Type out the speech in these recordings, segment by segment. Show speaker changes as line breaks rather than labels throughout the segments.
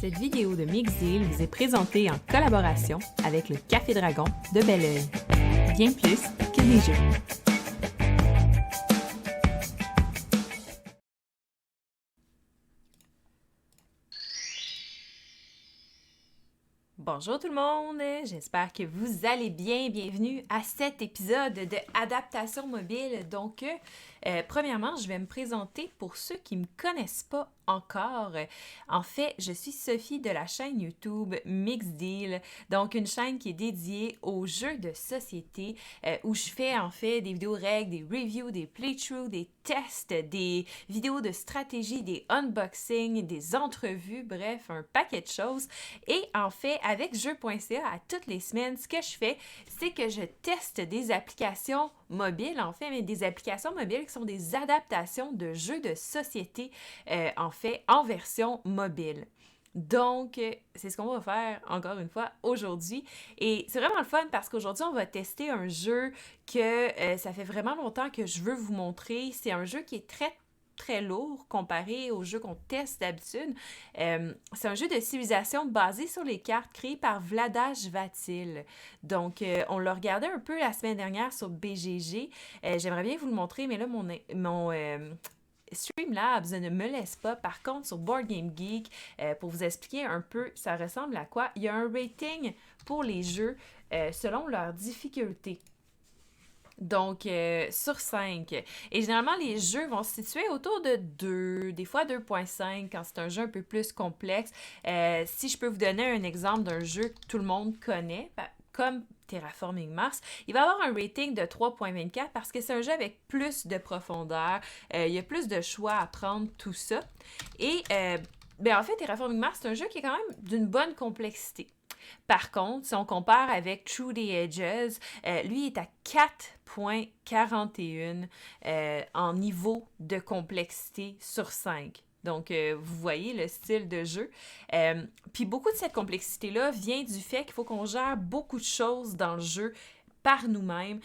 Cette vidéo de Mixdeal vous est présentée en collaboration avec le Café Dragon de Belleuil. Bien plus que des jeux. Bonjour tout le monde, j'espère que vous allez bien. Bienvenue à cet épisode de Adaptation mobile. Donc, premièrement, je vais me présenter pour ceux qui ne me connaissent pas encore. En fait, je suis Sophie de la chaîne YouTube Mixdeal, donc une chaîne qui est dédiée aux jeux de société où je fais en fait des vidéos règles, des reviews, des playthroughs, des tests, des vidéos de stratégie, des unboxings, des entrevues, bref, un paquet de choses. Et en fait, avec jeux.ca, à toutes les semaines, ce que je fais, c'est que je teste des applications mobiles, en fait, mais des applications mobiles qui sont des adaptations de jeux de société, en fait, en version mobile. Donc, c'est ce qu'on va faire encore une fois aujourd'hui. Et c'est vraiment le fun parce qu'aujourd'hui, on va tester un jeu que ça fait vraiment longtemps que je veux vous montrer. C'est un jeu qui est très lourd comparé aux jeux qu'on teste d'habitude. C'est un jeu de civilisation basé sur les cartes créé par Vlaada Chvátil. Donc, on l'a regardé un peu la semaine dernière sur BGG. J'aimerais bien vous le montrer, mais là, mon Streamlabs ne me laisse pas. Par contre, sur Board Game Geek, pour vous expliquer un peu, ça ressemble à quoi? Il y a un rating pour les jeux selon leur difficulté. Donc, sur 5. Et généralement, les jeux vont se situer autour de 2, des fois 2.5 quand c'est un jeu un peu plus complexe. Si je peux vous donner un exemple d'un jeu que tout le monde connaît, comme Terraforming Mars, il va avoir un rating de 3.24 parce que c'est un jeu avec plus de profondeur, il y a plus de choix à prendre, tout ça. Et en fait, Terraforming Mars, c'est un jeu qui est quand même d'une bonne complexité. Par contre, si on compare avec Through the Ages, lui est à 4.41 en niveau de complexité sur 5. Donc, vous voyez le style de jeu. Puis beaucoup de cette complexité-là vient du fait qu'il faut qu'on gère beaucoup de choses dans le jeu par nous-mêmes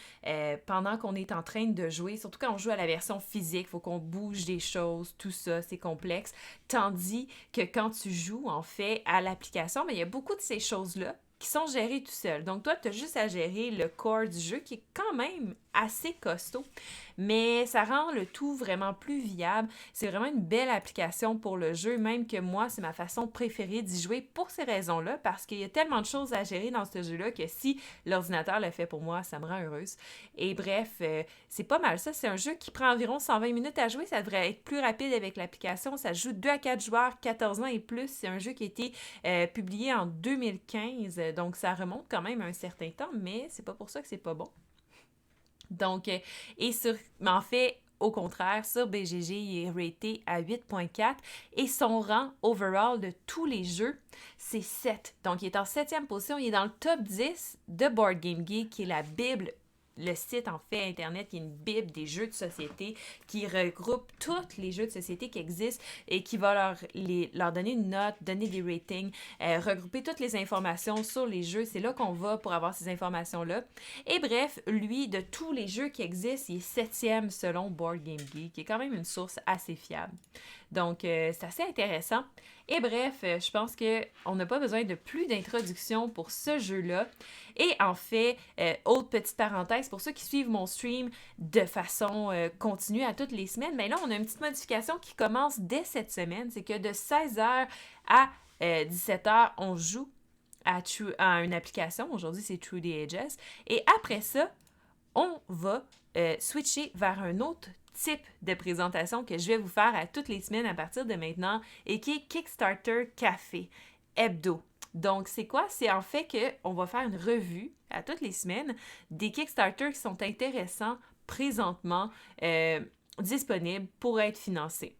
pendant qu'on est en train de jouer. Surtout quand on joue à la version physique, il faut qu'on bouge des choses, tout ça, c'est complexe. Tandis que quand tu joues, en fait, à l'application, il y a beaucoup de ces choses-là qui sont gérées tout seul. Donc, toi, tu as juste à gérer le core du jeu qui est quand même assez costaud, mais ça rend le tout vraiment plus viable. C'est vraiment une belle application pour le jeu, même que moi, c'est ma façon préférée d'y jouer pour ces raisons-là, parce qu'il y a tellement de choses à gérer dans ce jeu-là que si l'ordinateur le fait pour moi, ça me rend heureuse. Et bref, c'est pas mal ça. C'est un jeu qui prend environ 120 minutes à jouer. Ça devrait être plus rapide avec l'application. Ça joue 2 à 4 joueurs, 14 ans et plus. C'est un jeu qui a été publié en 2015, donc ça remonte quand même à un certain temps, mais c'est pas pour ça que c'est pas bon. Donc, mais en fait, au contraire, sur BGG, il est raté à 8.4 et son rang overall de tous les jeux, c'est 7. Donc, il est en 7e position. Il est dans le top 10 de Board Game Geek, qui est la Bible, le site en fait internet qui est une bible des jeux de société qui regroupe tous les jeux de société qui existent et qui va leur donner une note, donner des ratings, regrouper toutes les informations sur les jeux. C'est là qu'on va pour avoir ces informations-là. Et bref, lui, de tous les jeux qui existent, il est 7e selon Board Game Geek, qui est quand même une source assez fiable. Donc, c'est assez intéressant. Et bref, je pense qu'on n'a pas besoin de plus d'introduction pour ce jeu-là. Et en fait, autre petite parenthèse, pour ceux qui suivent mon stream de façon continue à toutes les semaines, mais là, on a une petite modification qui commence dès cette semaine. C'est que de 16h à 17h, on joue à une application. Aujourd'hui, c'est Through the Ages. Et après ça, on va switcher vers un autre type de présentation que je vais vous faire à toutes les semaines à partir de maintenant et qui est Kickstarter Café Hebdo. Donc, c'est quoi? C'est en fait qu'on va faire une revue à toutes les semaines des Kickstarter qui sont intéressants présentement disponibles pour être financés.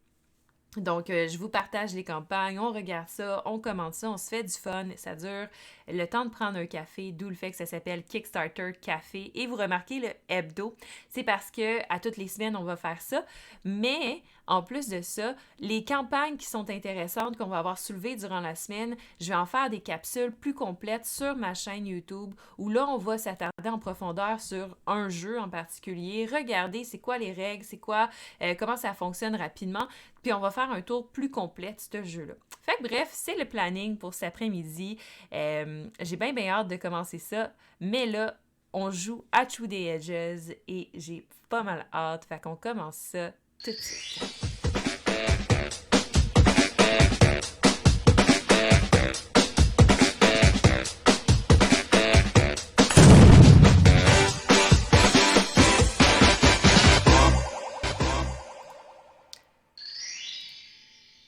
Donc, je vous partage les campagnes, on regarde ça, on commente ça, on se fait du fun, ça dure le temps de prendre un café, d'où le fait que ça s'appelle Kickstarter Café. Et vous remarquez le hebdo, c'est parce que à toutes les semaines, on va faire ça. Mais, en plus de ça, les campagnes qui sont intéressantes qu'on va avoir soulevées durant la semaine, je vais en faire des capsules plus complètes sur ma chaîne YouTube où là, on va s'attarder en profondeur sur un jeu en particulier, regarder c'est quoi les règles, c'est quoi, comment ça fonctionne rapidement. Puis on va faire faire un tour plus complet de ce jeu-là. Fait que bref, c'est le planning pour cet après-midi. J'ai bien hâte de commencer ça, mais là, on joue à True the Edges et j'ai pas mal hâte. Fait qu'on commence ça tout de suite.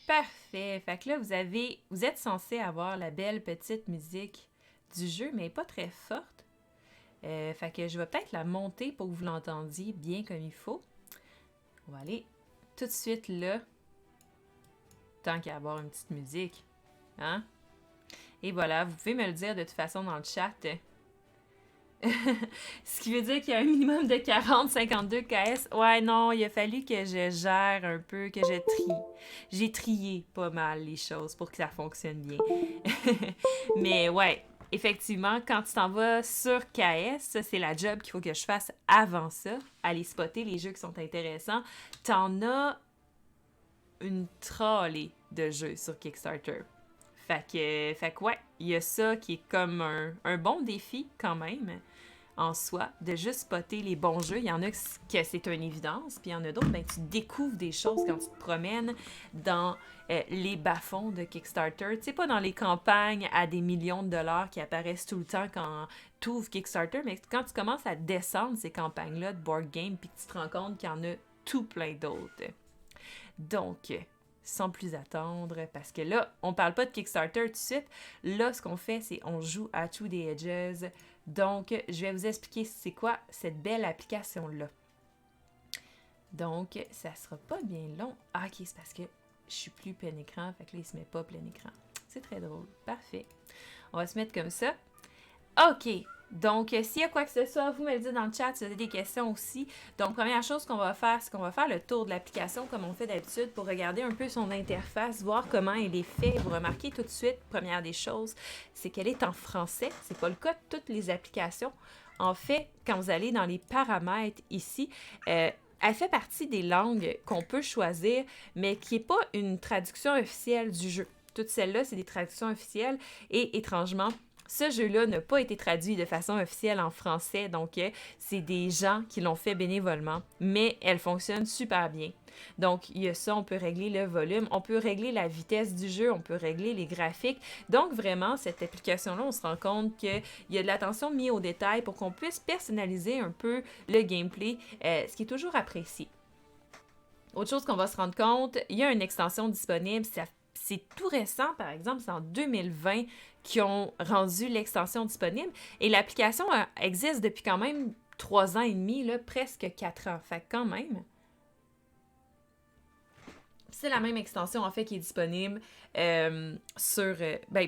Parfait. Fait que là, vous êtes censé avoir la belle petite musique du jeu, mais pas très forte. Fait que je vais peut-être la monter pour que vous l'entendiez bien comme il faut. On va aller tout de suite là, tant qu'à avoir une petite musique. Hein? Et voilà, vous pouvez me le dire de toute façon dans le chat. Ce qui veut dire qu'il y a un minimum de 40-52 KS. Ouais, non, il a fallu que je gère un peu, que je trie. J'ai trié pas mal les choses pour que ça fonctionne bien. Mais ouais, effectivement, quand tu t'en vas sur KS, ça, c'est la job qu'il faut que je fasse avant ça. Aller spotter les jeux qui sont intéressants. T'en as une trolley de jeux sur Kickstarter. Fait que ouais, il y a ça qui est comme un bon défi quand même en soi, de juste spotter les bons jeux. Il y en a que c'est une évidence, puis il y en a d'autres, ben, tu découvres des choses quand tu te promènes dans les bas-fonds de Kickstarter. Tu sais, pas dans les campagnes à des millions de dollars qui apparaissent tout le temps quand tu ouvres Kickstarter, mais quand tu commences à descendre ces campagnes-là de board game, puis que tu te rends compte qu'il y en a tout plein d'autres. Donc, sans plus attendre, parce que là, on parle pas de Kickstarter tout de suite. Là, ce qu'on fait, c'est on joue à True the Edges. Donc, je vais vous expliquer c'est quoi cette belle application-là. Donc, ça sera pas bien long. Ah, ok, c'est parce que je suis plus plein écran, fait que là, il se met pas plein écran. C'est très drôle. Parfait. On va se mettre comme ça. Ok. Donc, s'il y a quoi que ce soit, vous me le dites dans le chat si vous avez des questions aussi. Donc, première chose qu'on va faire, c'est qu'on va faire le tour de l'application comme on fait d'habitude pour regarder un peu son interface, voir comment elle est faite. Vous remarquez tout de suite, première des choses, c'est qu'elle est en français. C'est pas le cas de toutes les applications. En fait, quand vous allez dans les paramètres ici, elle fait partie des langues qu'on peut choisir, mais qui n'est pas une traduction officielle du jeu. Toutes celles-là, c'est des traductions officielles et étrangement, ce jeu-là n'a pas été traduit de façon officielle en français, donc c'est des gens qui l'ont fait bénévolement, mais elle fonctionne super bien. Donc, il y a ça, on peut régler le volume, on peut régler la vitesse du jeu, on peut régler les graphiques. Donc, vraiment, cette application-là, on se rend compte qu'il y a de l'attention mise au détail pour qu'on puisse personnaliser un peu le gameplay, ce qui est toujours apprécié. Autre chose qu'on va se rendre compte, il y a une extension disponible, c'est tout récent, par exemple, c'est en 2020 qui ont rendu l'extension disponible. Et l'application existe depuis quand même 3 ans et demi, là, presque 4 ans. Fait quand même. C'est la même extension, en fait, qui est disponible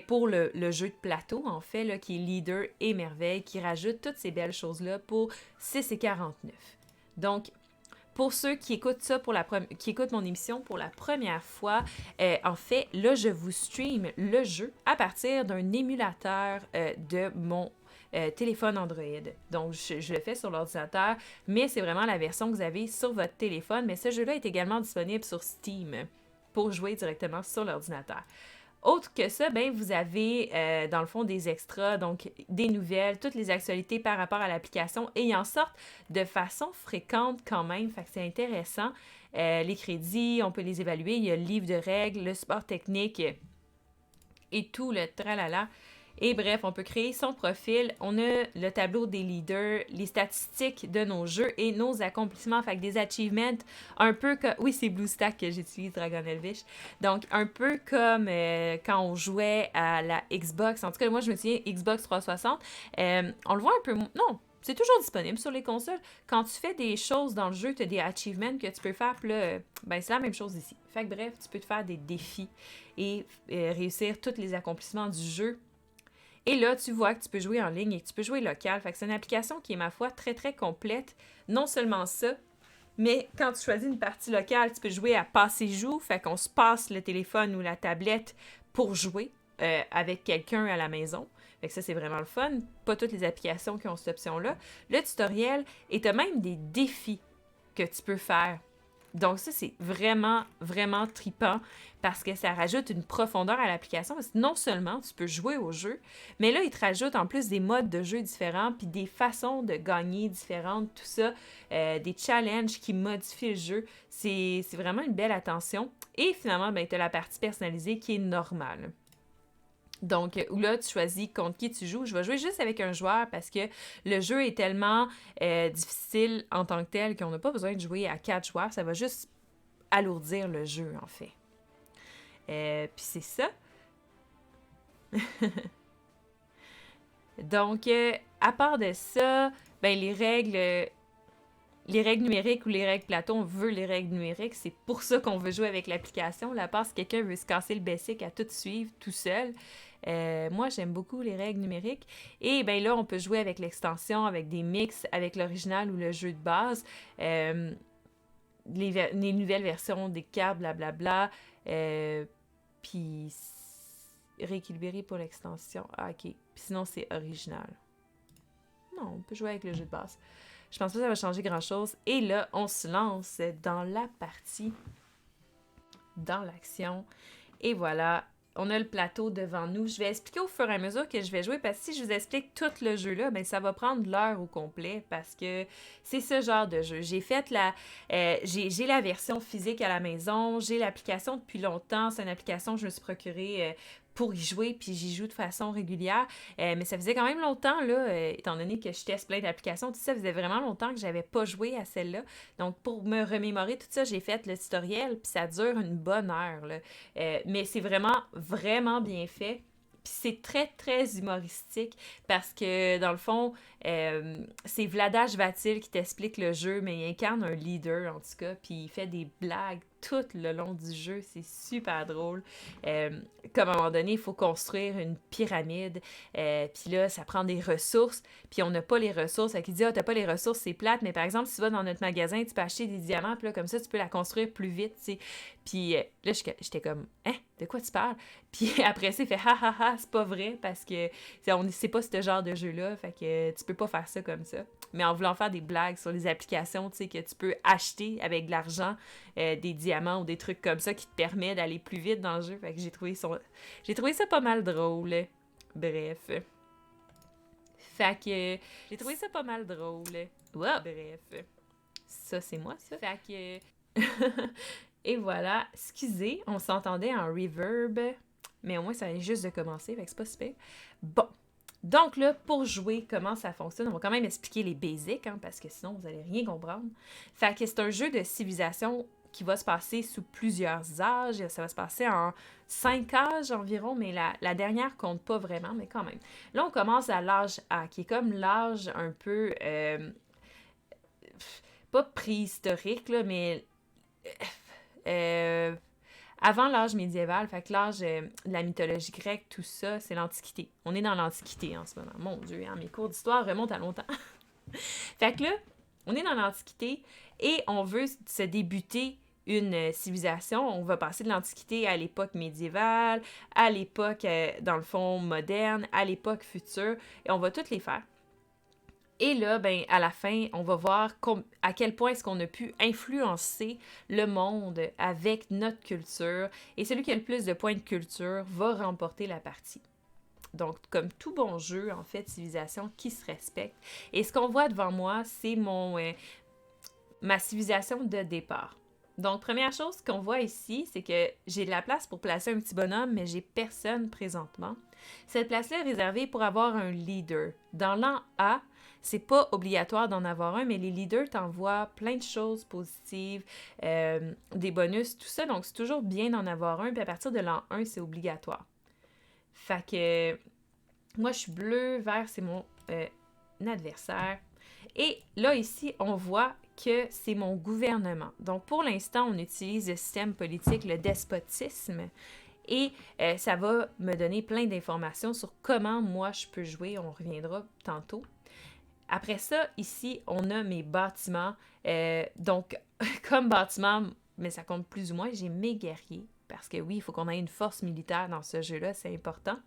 pour le jeu de plateau, en fait, là, qui est Leader et Merveille, qui rajoute toutes ces belles choses-là pour 6,49$. Donc, pour ceux qui écoutent ça qui écoutent mon émission pour la première fois, en fait, là, je vous stream le jeu à partir d'un émulateur de mon téléphone Android. Donc, je le fais sur l'ordinateur, mais c'est vraiment la version que vous avez sur votre téléphone. Mais ce jeu-là est également disponible sur Steam pour jouer directement sur l'ordinateur. Autre que ça, ben, vous avez dans le fond des extras, donc des nouvelles, toutes les actualités par rapport à l'application et ils en sortent de façon fréquente quand même, fait que c'est intéressant. Les crédits, on peut les évaluer, il y a le livre de règles, le support technique et tout le tralala. Et bref, on peut créer son profil. On a le tableau des leaders, les statistiques de nos jeux et nos accomplissements. Fait que des achievements, un peu comme... Oui, c'est BlueStack que j'utilise, Dragon Elvish. Donc, un peu comme quand on jouait à la Xbox. En tout cas, moi, je me souviens, Xbox 360. On le voit un peu... Non, c'est toujours disponible sur les consoles. Quand tu fais des choses dans le jeu, tu as des achievements que tu peux faire. Puis là, ben, c'est la même chose ici. Fait que bref, tu peux te faire des défis et réussir tous les accomplissements du jeu. Et là, tu vois que tu peux jouer en ligne et que tu peux jouer local. Fait que c'est une application qui est, ma foi, très, très complète. Non seulement ça, mais quand tu choisis une partie locale, tu peux jouer à passer-joue. Fait qu'on se passe le téléphone ou la tablette pour jouer avec quelqu'un à la maison. Fait que ça, c'est vraiment le fun. Pas toutes les applications qui ont cette option-là. Le tutoriel et tu as même des défis que tu peux faire Donc ça, c'est vraiment, vraiment trippant parce que ça rajoute une profondeur à l'application. Parce que non seulement tu peux jouer au jeu, mais là, il te rajoute en plus des modes de jeu différents, puis des façons de gagner différentes, tout ça, des challenges qui modifient le jeu. C'est vraiment une belle attention. Et finalement, ben, tu as la partie personnalisée qui est normale. Donc, où là, tu choisis contre qui tu joues. Je vais jouer juste avec un joueur parce que le jeu est tellement difficile en tant que tel qu'on n'a pas besoin de jouer à 4 joueurs. Ça va juste alourdir le jeu, en fait. Puis c'est ça. Donc, à part de ça, ben les règles numériques ou les règles Platon, on veut les règles numériques. C'est pour ça qu'on veut jouer avec l'application. La part, si quelqu'un veut se casser le basic à tout suivre tout seul. Moi, j'aime beaucoup les règles numériques. Et bien là, on peut jouer avec l'extension, avec des mix, avec l'original ou le jeu de base. Les nouvelles versions des cartes, blablabla. Puis rééquilibrer pour l'extension. Ah, ok. Puis sinon, c'est original. Non, on peut jouer avec le jeu de base. Je pense pas que ça va changer grand-chose. Et là, on se lance dans la partie, dans l'action. Et voilà, on a le plateau devant nous. Je vais expliquer au fur et à mesure que je vais jouer, parce que si je vous explique tout le jeu-là, ben ça va prendre l'heure au complet, parce que c'est ce genre de jeu. J'ai la version physique à la maison, j'ai l'application depuis longtemps. C'est une application que je me suis procurée pour y jouer, puis j'y joue de façon régulière. Mais ça faisait quand même longtemps, là, étant donné que je teste plein d'applications, tout ça faisait vraiment longtemps que j'avais pas joué à celle-là. Donc, pour me remémorer tout ça, j'ai fait le tutoriel, puis ça dure une bonne heure, là. Mais c'est vraiment, vraiment bien fait. Puis c'est très, très humoristique parce que, dans le fond, c'est Vlada Vatil qui t'explique le jeu, mais il incarne un leader, en tout cas, puis il fait des blagues tout le long du jeu. C'est super drôle. Comme à un moment donné, il faut construire une pyramide. Puis là, ça prend des ressources. Puis on n'a pas les ressources. Fait qu'il dit, ah, t'as pas les ressources, c'est plate. Mais par exemple, si tu vas dans notre magasin, tu peux acheter des diamants. Puis là, comme ça, tu peux la construire plus vite, tu sais. Puis là, j'étais comme, hein, de quoi tu parles? Puis après ça, il fait, ha ha ha, c'est pas vrai. Parce que c'est pas ce genre de jeu-là. Fait que tu peux pas faire ça comme ça. Mais en voulant faire des blagues sur les applications, tu sais, que tu peux acheter avec de l'argent des diamants ou des trucs comme ça qui te permettent d'aller plus vite dans le jeu. Fait que j'ai trouvé ça pas mal drôle. Bref. Fait que j'ai trouvé ça pas mal drôle. Wow. Bref. Ça, c'est moi, ça. Fait que... Et voilà. Excusez, on s'entendait en reverb. Mais au moins, ça vient juste de commencer, fait que c'est pas super. Bon. Donc là, pour jouer, comment ça fonctionne, on va quand même expliquer les basics, hein, parce que sinon, vous allez rien comprendre. Fait que c'est un jeu de civilisation qui va se passer sous plusieurs âges. Ça va se passer en 5 âges environ, mais la dernière compte pas vraiment, mais quand même. Là, on commence à l'âge A, qui est comme l'âge un peu... pas préhistorique, là, mais... avant l'âge médiéval, fait que l'âge de la mythologie grecque, tout ça, c'est l'Antiquité. On est dans l'Antiquité en ce moment. Mon Dieu, hein, mes cours d'histoire remontent à longtemps. Fait que là, on est dans l'Antiquité et on veut se débuter une civilisation. On va passer de l'Antiquité à l'époque médiévale, à l'époque, dans le fond, moderne, à l'époque future, et on va toutes les faire. Et là, ben, à la fin, on va voir à quel point est-ce qu'on a pu influencer le monde avec notre culture. Et celui qui a le plus de points de culture va remporter la partie. Donc, comme tout bon jeu, en fait, civilisation qui se respecte. Et ce qu'on voit devant moi, c'est ma civilisation de départ. Donc, première chose qu'on voit ici, c'est que j'ai de la place pour placer un petit bonhomme, mais j'ai personne présentement. Cette place-là est réservée pour avoir un leader. Dans l'an A, c'est pas obligatoire d'en avoir un, mais les leaders t'envoient plein de choses positives, des bonus, tout ça. Donc, c'est toujours bien d'en avoir un. Puis à partir de l'an 1, c'est obligatoire. Fait que moi, je suis bleu, vert, c'est mon adversaire. Et là, ici, on voit que c'est mon gouvernement. Donc, pour l'instant, on utilise le système politique, le despotisme. Et ça va me donner plein d'informations sur comment moi, je peux jouer. On reviendra tantôt. Après ça, ici, on a mes bâtiments. Donc, comme bâtiment, mais ça compte plus ou moins, j'ai mes guerriers. Parce que oui, il faut qu'on ait une force militaire dans ce jeu-là, c'est important.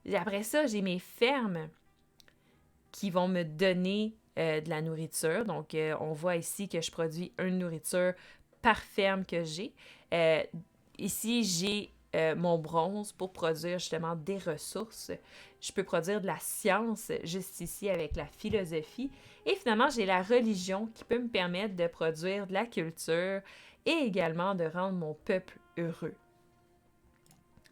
Et après ça, j'ai mes fermes qui vont me donner de la nourriture. Donc, on voit ici que je produis une nourriture par ferme que j'ai. Ici, j'ai mon bronze pour produire justement des ressources. Je peux produire de la science juste ici avec la philosophie. Et finalement, j'ai la religion qui peut me permettre de produire de la culture et également de rendre mon peuple heureux.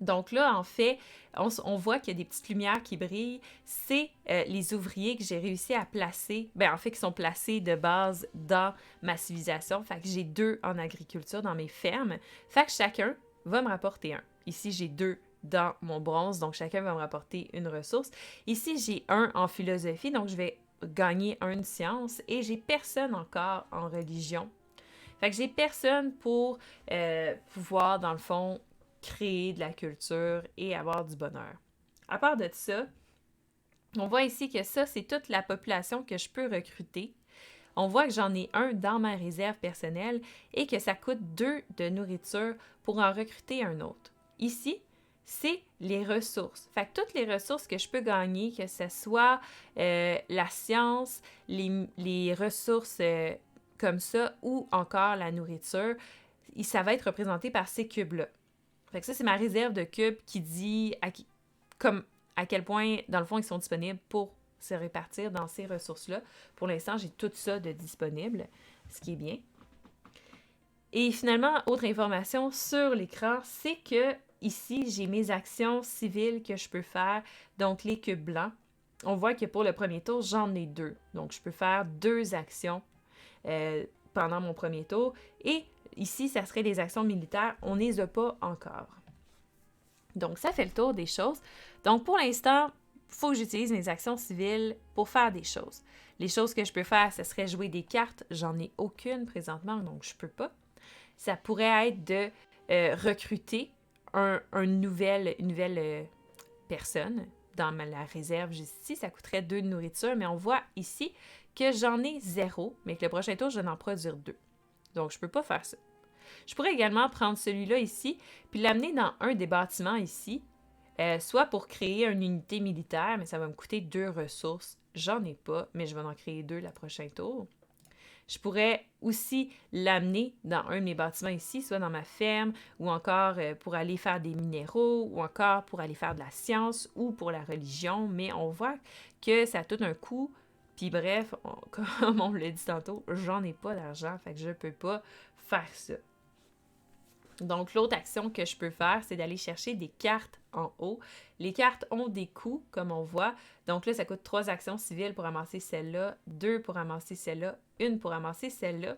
Donc là, en fait, on voit qu'il y a des petites lumières qui brillent. C'est les ouvriers que j'ai réussi à placer, en fait, qui sont placés de base dans ma civilisation. Fait que j'ai 2 en agriculture dans mes fermes. Fait que chacun va me rapporter un. Ici, j'ai 2 dans mon bronze, donc chacun va me rapporter une ressource. Ici, j'ai 1 en philosophie, donc je vais gagner 1 de science. Et j'ai personne encore en religion. Fait que j'ai personne pour pouvoir, dans le fond, créer de la culture et avoir du bonheur. À part de ça, on voit ici que ça, c'est toute la population que je peux recruter. On voit que j'en ai 1 dans ma réserve personnelle et que ça coûte 2 de nourriture pour en recruter un autre. Ici, c'est les ressources. Fait que toutes les ressources que je peux gagner, que ce soit la science, les ressources comme ça ou encore la nourriture, ça va être représenté par ces cubes-là. Fait que ça, c'est ma réserve de cubes qui dit à quel point, dans le fond, ils sont disponibles pour se répartir dans ces ressources-là. Pour l'instant, j'ai tout ça de disponible, ce qui est bien. Et finalement, autre information sur l'écran, c'est que ici, j'ai mes actions civiles que je peux faire, donc les cubes blancs. On voit que pour le premier tour, j'en ai 2. Donc, je peux faire 2 actions pendant mon premier tour. Et ici, ça serait les actions militaires. On ne les a pas encore. Donc, ça fait le tour des choses. Donc, pour l'instant, il faut que j'utilise mes actions civiles pour faire des choses. Les choses que je peux faire, ce serait jouer des cartes. J'en ai aucune présentement, donc je ne peux pas. Ça pourrait être de recruter une nouvelle personne dans la réserve juste ici. Ça coûterait 2 de nourriture, mais on voit ici que j'en ai 0, mais que le prochain tour, je vais en produire 2. Donc, je ne peux pas faire ça. Je pourrais également prendre celui-là ici, puis l'amener dans un des bâtiments ici, soit pour créer une unité militaire, mais ça va me coûter 2 ressources. J'en ai pas, mais je vais en créer 2 le prochain tour. Je pourrais aussi l'amener dans un de mes bâtiments ici, soit dans ma ferme, ou encore pour aller faire des minéraux, ou encore pour aller faire de la science, ou pour la religion, mais on voit que ça a tout un coût. Puis bref, comme on l'a dit tantôt, j'en ai pas d'argent, fait que je peux pas faire ça. Donc, l'autre action que je peux faire, c'est d'aller chercher des cartes en haut. Les cartes ont des coûts, comme on voit. Donc là, ça coûte 3 actions civiles pour ramasser celle-là, 2 pour ramasser celle-là, 1 pour ramasser celle-là.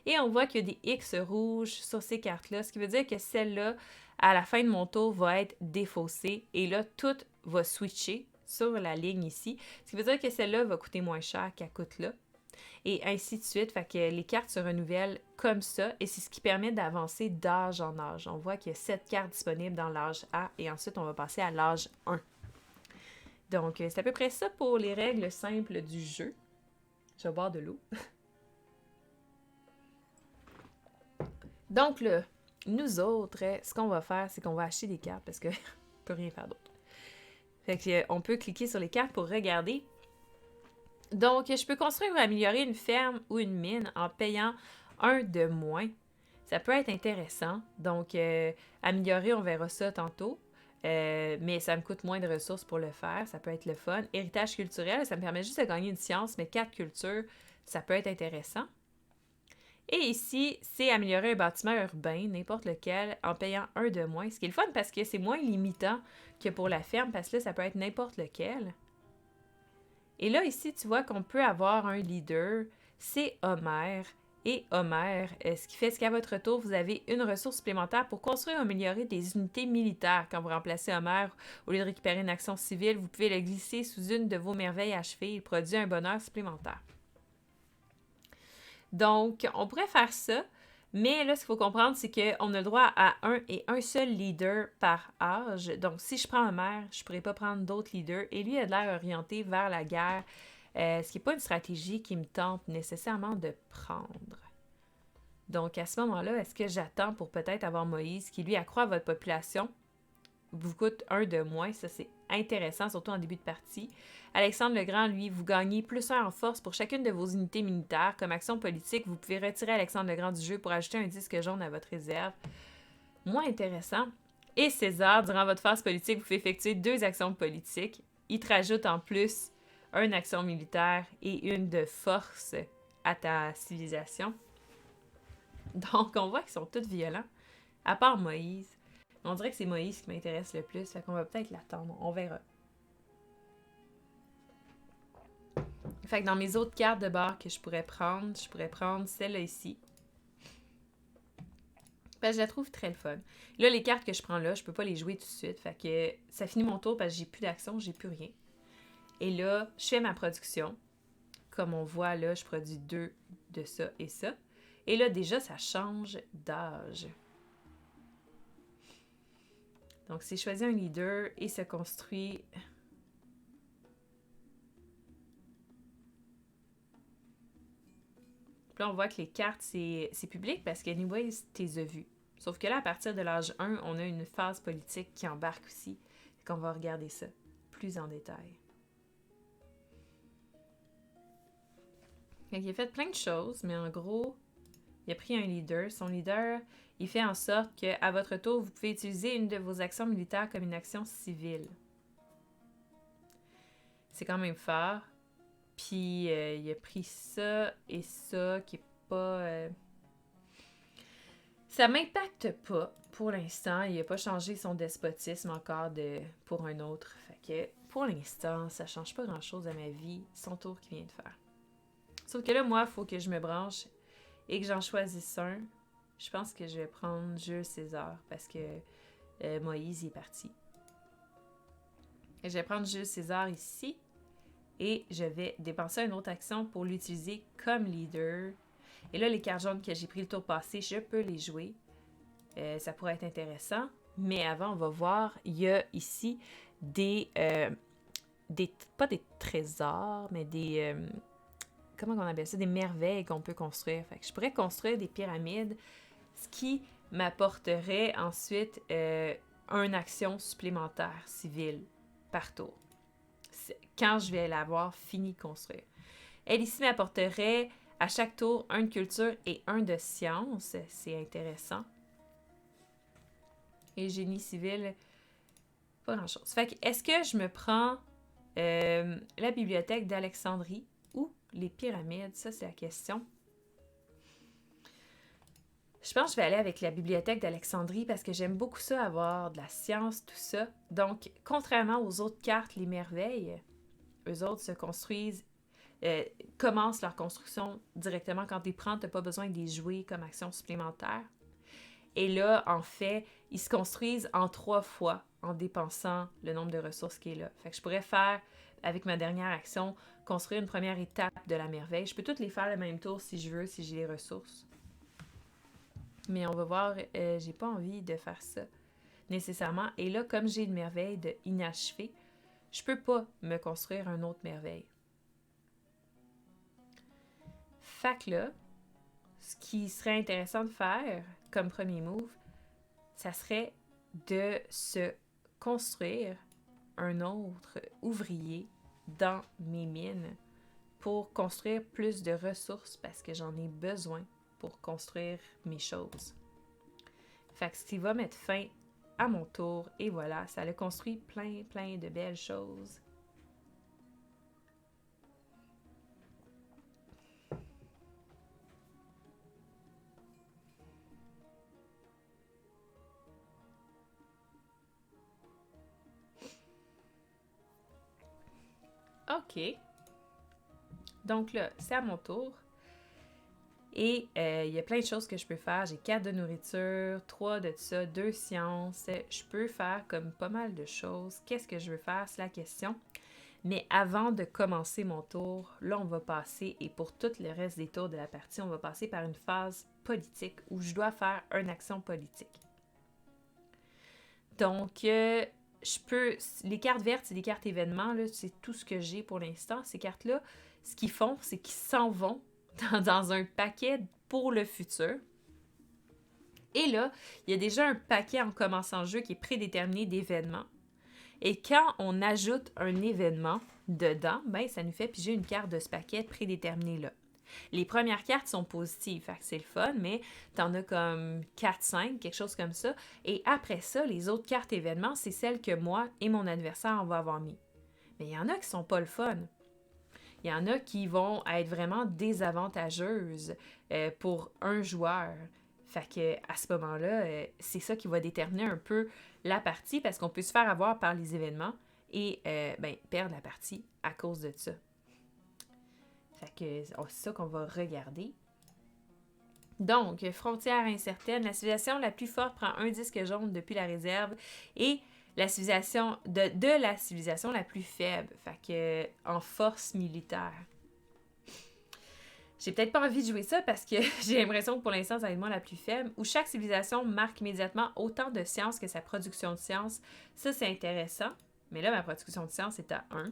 Et on voit qu'il y a des X rouges sur ces cartes-là, ce qui veut dire que celle-là, à la fin de mon tour, va être défaussée. Et là, tout va switcher sur la ligne ici, ce qui veut dire que celle-là va coûter moins cher qu'elle coûte là. Et ainsi de suite. Fait que les cartes se renouvellent comme ça et c'est ce qui permet d'avancer d'âge en âge. On voit qu'il y a 7 cartes disponibles dans l'âge A et ensuite on va passer à l'âge 1. Donc, c'est à peu près ça pour les règles simples du jeu. Je vais boire de l'eau. Donc là, nous autres, ce qu'on va faire, c'est qu'on va acheter des cartes parce qu'on ne peut rien faire d'autre. Fait que, on peut cliquer sur les cartes pour regarder. Donc, je peux construire ou améliorer une ferme ou une mine en payant 1 de moins. Ça peut être intéressant. Donc, améliorer, on verra ça tantôt. Mais ça me coûte moins de ressources pour le faire. Ça peut être le fun. Héritage culturel, ça me permet juste de gagner une science, mais 4 cultures, ça peut être intéressant. Et ici, c'est améliorer un bâtiment urbain, n'importe lequel, en payant 1 de moins. Ce qui est le fun parce que c'est moins limitant que pour la ferme, parce que là, ça peut être n'importe lequel. Et là, ici, tu vois qu'on peut avoir un leader, c'est Homer. Et Homer, ce qui fait qu'à votre tour, vous avez une ressource supplémentaire pour construire ou améliorer des unités militaires. Quand vous remplacez Homer, au lieu de récupérer une action civile, vous pouvez le glisser sous une de vos merveilles achevées. Il produit un bonheur supplémentaire. Donc, on pourrait faire ça, mais là, ce qu'il faut comprendre, c'est qu'on a le droit à un et un seul leader par âge. Donc, si je prends Homer, je ne pourrais pas prendre d'autres leaders. Et lui a l'air orienté vers la guerre, ce qui n'est pas une stratégie qui me tente nécessairement de prendre. Donc, à ce moment-là, est-ce que j'attends pour peut-être avoir Moïse qui, lui, accroît votre population vous coûte 1 de moins. Ça, c'est intéressant, surtout en début de partie. Alexandre le Grand, lui, vous gagnez +1 en force pour chacune de vos unités militaires. Comme action politique, vous pouvez retirer Alexandre le Grand du jeu pour ajouter un disque jaune à votre réserve. Moins intéressant. Et César, durant votre phase politique, vous pouvez effectuer 2 actions politiques. Il te rajoute en plus une action militaire et une de force à ta civilisation. Donc, on voit qu'ils sont tous violents, à part Moïse. On dirait que c'est Moïse qui m'intéresse le plus, fait qu'on va peut-être l'attendre, on verra. Fait que dans mes autres cartes de bord que je pourrais prendre celle-là ici. Parce que je la trouve très le fun. Là, les cartes que je prends là, je peux pas les jouer tout de suite. Fait que ça finit mon tour parce que j'ai plus d'action, j'ai plus rien. Et là, je fais ma production. Comme on voit là, je produis 2 de ça et ça. Et là, déjà, ça change d'âge. Donc, c'est choisir un leader et se construit. Puis là, on voit que les cartes, c'est public parce qu'anyway, tu les as vues. Sauf que là, à partir de l'âge 1, on a une phase politique qui embarque aussi. Fait qu'on va regarder ça plus en détail. Il a fait plein de choses, mais en gros, il a pris un leader. Son leader, il fait en sorte qu'à votre tour, vous pouvez utiliser une de vos actions militaires comme une action civile. C'est quand même fort. Puis, il a pris ça et ça qui est pas... Ça m'impacte pas pour l'instant. Il n'a pas changé son despotisme encore pour un autre. Fait que, pour l'instant, ça change pas grand-chose à ma vie. Son tour qu'il vient de faire. Sauf que là, moi, il faut que je me branche et que j'en choisisse un. Je pense que je vais prendre Jules César parce que Moïse est parti. Et je vais prendre Jules César ici et je vais dépenser une autre action pour l'utiliser comme leader. Et là, les cartes jaunes que j'ai pris le tour passé, je peux les jouer. Ça pourrait être intéressant. Mais avant, on va voir, il y a ici pas des trésors, mais des... comment on appelle ça? Des merveilles qu'on peut construire. Fait que je pourrais construire des pyramides, ce qui m'apporterait ensuite une action supplémentaire civile par tour. Quand je vais l'avoir fini de construire. Elle ici m'apporterait à chaque tour un de culture et un de science. C'est intéressant. Et génie civil, pas grand-chose. Fait que, est-ce que je me prends la bibliothèque d'Alexandrie ou les pyramides? Ça, c'est la question. Je pense que je vais aller avec la bibliothèque d'Alexandrie parce que j'aime beaucoup ça, avoir de la science, tout ça. Donc, contrairement aux autres cartes, les merveilles, eux autres se construisent, commencent leur construction directement quand tu les prends. Tu n'as pas besoin de les jouer comme action supplémentaire. Et là, en fait, ils se construisent en 3 fois en dépensant le nombre de ressources qui est là. Fait que je pourrais faire, avec ma dernière action, construire une première étape de la merveille. Je peux toutes les faire le même tour si je veux, si j'ai les ressources. Mais on va voir, j'ai pas envie de faire ça nécessairement. Et là, comme j'ai une merveille de inachevé, je peux pas me construire une autre merveille. Fait que là, ce qui serait intéressant de faire comme premier move, ça serait de se construire un autre ouvrier dans mes mines pour construire plus de ressources parce que j'en ai besoin pour construire mes choses. Fait que ce qui va mettre fin à mon tour, et voilà, ça a construit plein de belles choses. OK. Donc là, c'est à mon tour. Et il y a plein de choses que je peux faire. J'ai 4 de nourriture, 3 de ça, 2 sciences. Je peux faire comme pas mal de choses. Qu'est-ce que je veux faire? C'est la question. Mais avant de commencer mon tour, là, on va passer, et pour tout le reste des tours de la partie, on va passer par une phase politique où je dois faire une action politique. Donc, je peux... Les cartes vertes, c'est des cartes événements, là, c'est tout ce que j'ai pour l'instant. Ces cartes-là, ce qu'ils font, c'est qu'ils s'en vont dans un paquet pour le futur. Et là, il y a déjà un paquet en commençant le jeu qui est prédéterminé d'événements. Et quand on ajoute un événement dedans, ben ça nous fait piger une carte de ce paquet prédéterminé-là. Les premières cartes sont positives, fait que c'est le fun, mais t'en as comme 4-5, quelque chose comme ça. Et après ça, les autres cartes événements, c'est celles que moi et mon adversaire on va avoir mis. Mais il y en a qui sont pas le fun. Il y en a qui vont être vraiment désavantageuses pour un joueur. Fait que à ce moment-là, c'est ça qui va déterminer un peu la partie parce qu'on peut se faire avoir par les événements et perdre la partie à cause de ça. Fait que c'est ça qu'on va regarder. Donc, frontière incertaine, la civilisation la plus forte prend un disque jaune depuis la réserve et la civilisation de la civilisation la plus faible, fait que en force militaire. J'ai peut-être pas envie de jouer ça parce que j'ai l'impression que pour l'instant, ça va être moi la plus faible, où chaque civilisation marque immédiatement autant de sciences que sa production de sciences. Ça, c'est intéressant, mais là, ma production de sciences est à 1.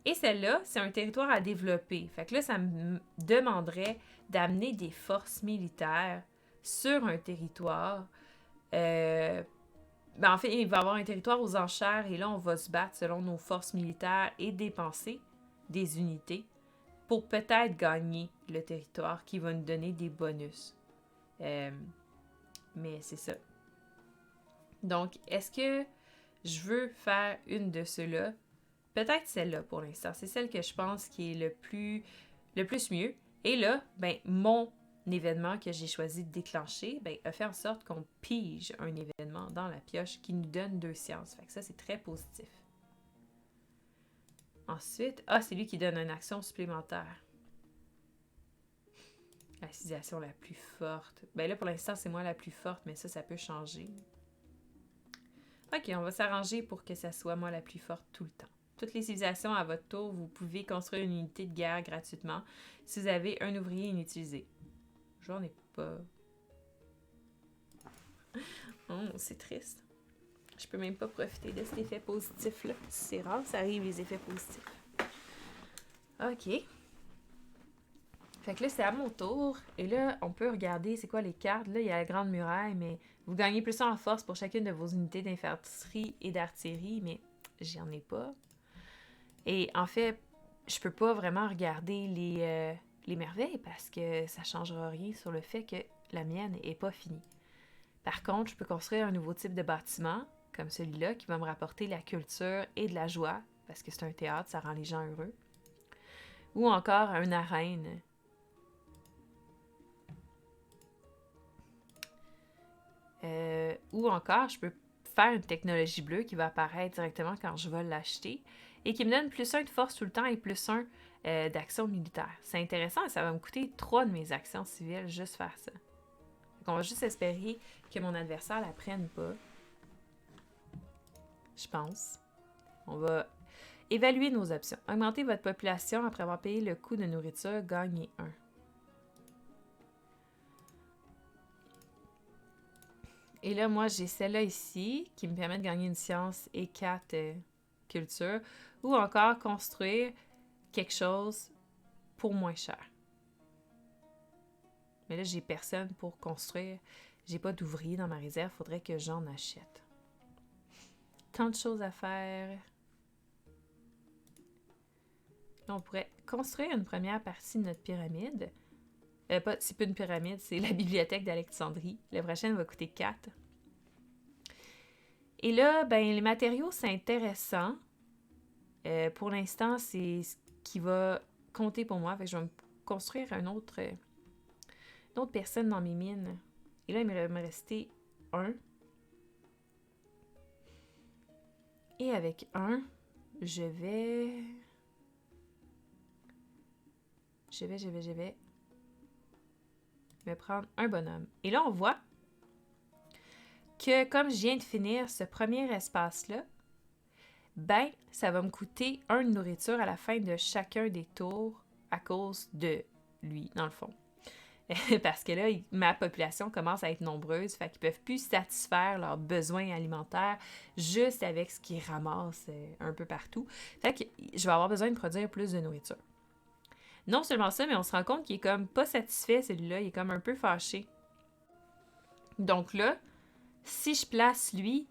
Et celle-là, c'est un territoire à développer. Fait que là, ça me demanderait d'amener des forces militaires sur un territoire. En fait, il va y avoir un territoire aux enchères et là, on va se battre selon nos forces militaires et dépenser des unités pour peut-être gagner le territoire qui va nous donner des bonus. Mais c'est ça. Donc, est-ce que je veux faire une de ceux-là? Peut-être celle-là pour l'instant. C'est celle que je pense qui est le plus mieux. Et là, mon événement que j'ai choisi de déclencher a fait en sorte qu'on pige un événement dans la pioche qui nous donne 2 sciences. Fait que ça, c'est très positif. Ensuite, c'est lui qui donne une action supplémentaire. La civilisation la plus forte. Là, pour l'instant, c'est moi la plus forte, mais ça peut changer. Ok, on va s'arranger pour que ça soit moi la plus forte tout le temps. Toutes les civilisations à votre tour, vous pouvez construire une unité de guerre gratuitement si vous avez un ouvrier inutilisé. J'en ai pas. Oh, c'est triste. Je peux même pas profiter de cet effet positif-là. C'est rare, ça arrive, les effets positifs. Ok. Fait que là, c'est à mon tour. Et là, on peut regarder c'est quoi les cartes. Là, il y a la Grande Muraille, mais vous gagnez plus en force pour chacune de vos unités d'infanterie et d'artillerie, mais j'en ai pas. Et en fait, je peux pas vraiment regarder les merveilles parce que ça changera rien sur le fait que la mienne est pas finie. Par contre, je peux construire un nouveau type de bâtiment, comme celui-là, qui va me rapporter la culture et de la joie, parce que c'est un théâtre, ça rend les gens heureux. Ou encore une arène. Ou encore, je peux faire une technologie bleue qui va apparaître directement quand je vais l'acheter et qui me donne plus 1 de force tout le temps et plus 1 d'action militaire. C'est intéressant, ça va me coûter 3 de mes actions civiles juste faire ça. Donc on va juste espérer que mon adversaire la prenne pas. Je pense. On va évaluer nos options. Augmenter votre population après avoir payé le coût de nourriture, gagner 1. Et là, moi, j'ai celle-là ici qui me permet de gagner une science et 4 culture. Ou encore construire quelque chose pour moins cher. Mais là, j'ai personne pour construire. J'ai pas d'ouvrier dans ma réserve. Faudrait que j'en achète. Tant de choses à faire. Là, on pourrait construire une première partie de notre pyramide. C'est pas une pyramide, c'est la bibliothèque d'Alexandrie. La prochaine va coûter 4. Et là, les matériaux, c'est intéressant. Pour l'instant, c'est ce qui va compter pour moi. Fait que je vais me construire une autre personne dans mes mines. Et là, il va me rester 1. Et avec 1, je vais me prendre un bonhomme. Et là, on voit que comme je viens de finir ce premier espace-là, ça va me coûter 1 de nourriture à la fin de chacun des tours à cause de lui, dans le fond. Parce que là, ma population commence à être nombreuse, fait qu'ils peuvent plus satisfaire leurs besoins alimentaires juste avec ce qu'ils ramassent un peu partout. Fait que je vais avoir besoin de produire plus de nourriture. Non seulement ça, mais on se rend compte qu'il est comme pas satisfait, celui-là. Il est comme un peu fâché. Donc là, si je place lui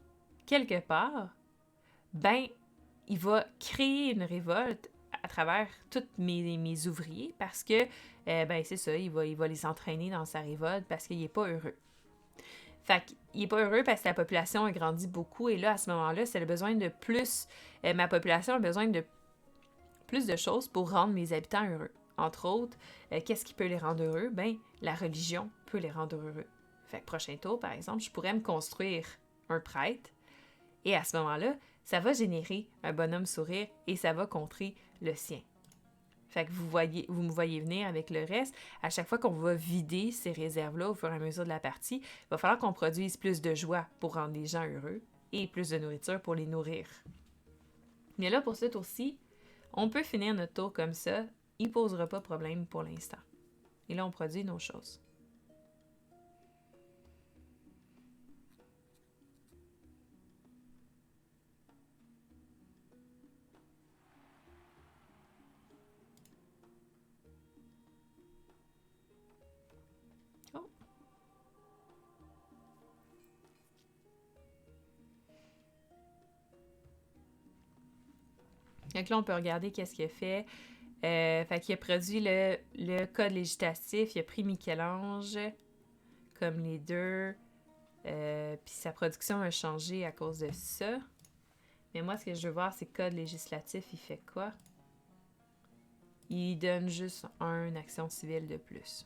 quelque part, ben, il va créer une révolte à travers tous mes ouvriers parce que, ben, c'est ça, il va les entraîner dans sa révolte parce qu'il n'est pas heureux. Fait qu'il n'est pas heureux parce que la population a grandi beaucoup et là, à ce moment-là, c'est le besoin de plus. Ma population a besoin de plus de choses pour rendre mes habitants heureux. Entre autres, qu'est-ce qui peut les rendre heureux? Ben, la religion peut les rendre heureux. Fait que prochain tour, par exemple, je pourrais me construire un prêtre et à ce moment-là, ça va générer un bonhomme sourire et ça va contrer le sien. Fait que vous me voyez venir avec le reste. À chaque fois qu'on va vider ces réserves-là au fur et à mesure de la partie, il va falloir qu'on produise plus de joie pour rendre les gens heureux et plus de nourriture pour les nourrir. Mais là, pour ce tour-ci, on peut finir notre tour comme ça. Il ne posera pas problème pour l'instant. Et là, on produit nos choses. Oh! Donc là, on peut regarder qu'est-ce qu'il a fait. Fait qu'il a produit le code législatif, il a pris Michel-Ange comme leader, puis sa production a changé à cause de ça. Mais moi, ce que je veux voir, c'est code législatif, il fait quoi? Il donne juste une action civile de plus.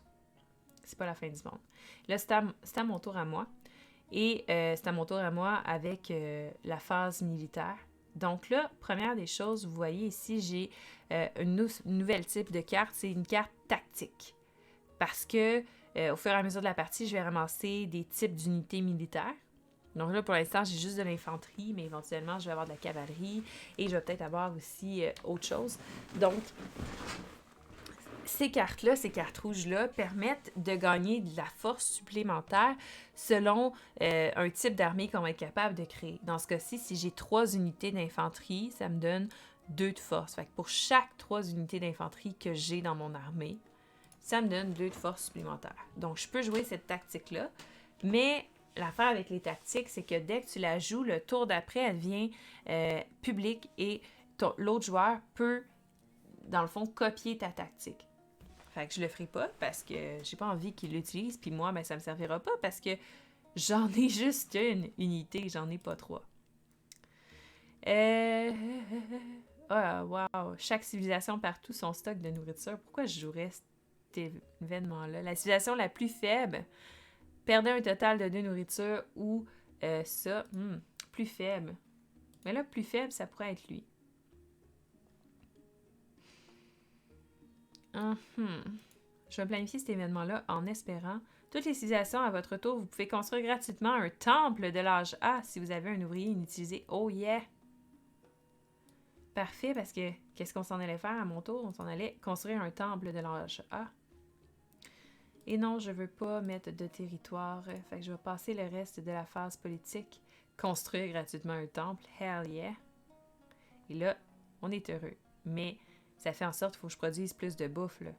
C'est pas la fin du monde. Là, c'est à mon tour à moi. Et c'est à mon tour à moi avec la phase militaire. Donc là, première des choses, vous voyez ici, j'ai une nouvelle type de carte. C'est une carte tactique. Parce que au fur et à mesure de la partie, je vais ramasser des types d'unités militaires. Donc là, pour l'instant, j'ai juste de l'infanterie, mais éventuellement, je vais avoir de la cavalerie et je vais peut-être avoir aussi autre chose. Donc, ces cartes-là, ces cartes rouges-là, permettent de gagner de la force supplémentaire selon un type d'armée qu'on va être capable de créer. Dans ce cas-ci, si j'ai 3 unités d'infanterie, ça me donne 2 de force. Fait que pour chaque 3 unités d'infanterie que j'ai dans mon armée, ça me donne 2 de force supplémentaire. Donc, je peux jouer cette tactique-là, mais l'affaire avec les tactiques, c'est que dès que tu la joues, le tour d'après, elle devient publique et l'autre joueur peut, dans le fond, copier ta tactique. Fait que je le ferai pas parce que j'ai pas envie qu'il l'utilise, puis moi, ben, ça me servira pas parce que j'en ai juste une unité, j'en ai pas 3. Oh, wow! Chaque civilisation partout son stock de nourriture. Pourquoi je jouerais cet événement-là? La civilisation la plus faible perdait un total de 2 nourritures ou plus faible. Mais là, plus faible, ça pourrait être lui. Je vais planifier cet événement-là en espérant. Toutes les civilisations à votre tour, vous pouvez construire gratuitement un temple de l'âge A si vous avez un ouvrier inutilisé. Oh yeah! Parfait, parce que qu'est-ce qu'on s'en allait faire à mon tour? On s'en allait construire un temple de l'âge A. Et non, je veux pas mettre de territoire. Fait que je vais passer le reste de la phase politique. Construire gratuitement un temple. Hell yeah! Et là, on est heureux. Mais ça fait en sorte qu'il faut que je produise plus de bouffe, là.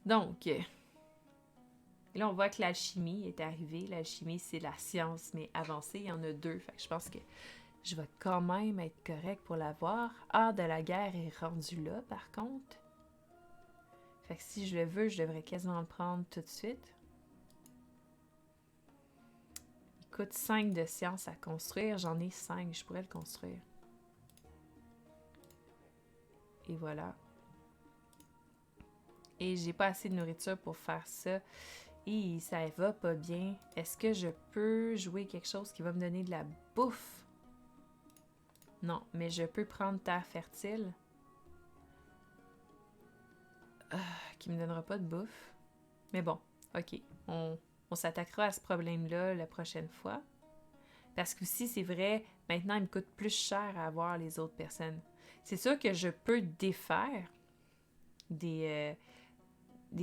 Donc, là, on voit que l'alchimie est arrivée. L'alchimie, c'est la science, mais avancée. Il y en a 2. Fait que je pense que je vais quand même être correct pour l'avoir. Art de la guerre est rendu là, par contre. Fait que si je le veux, je devrais quasiment le prendre tout de suite. Il coûte 5 de science à construire. J'en ai 5. Je pourrais le construire. Et voilà. Et j'ai pas assez de nourriture pour faire ça. Et ça va pas bien. Est-ce que je peux jouer quelque chose qui va me donner de la bouffe? Non, mais je peux prendre terre fertile. Qui me donnera pas de bouffe. Mais bon, ok. On s'attaquera à ce problème-là la prochaine fois. Parce que aussi, c'est vrai, maintenant, il me coûte plus cher à avoir les autres personnes. C'est sûr que je peux défaire des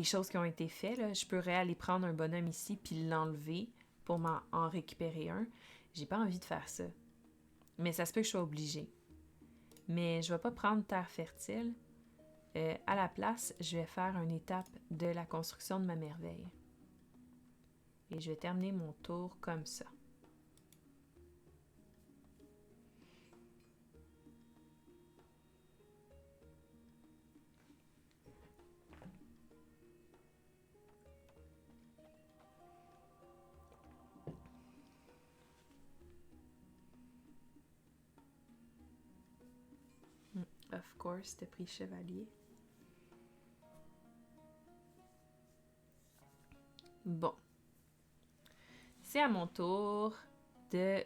choses qui ont été faites. Là. Je pourrais aller prendre un bonhomme ici puis l'enlever pour en récupérer un. J'ai pas envie de faire ça. Mais ça se peut que je sois obligée. Mais je vais pas prendre terre fertile À la place, je vais faire une étape de la construction de ma merveille. Et je vais terminer mon tour comme ça. Of course, t'as pris chevalier. Bon. C'est à mon tour de...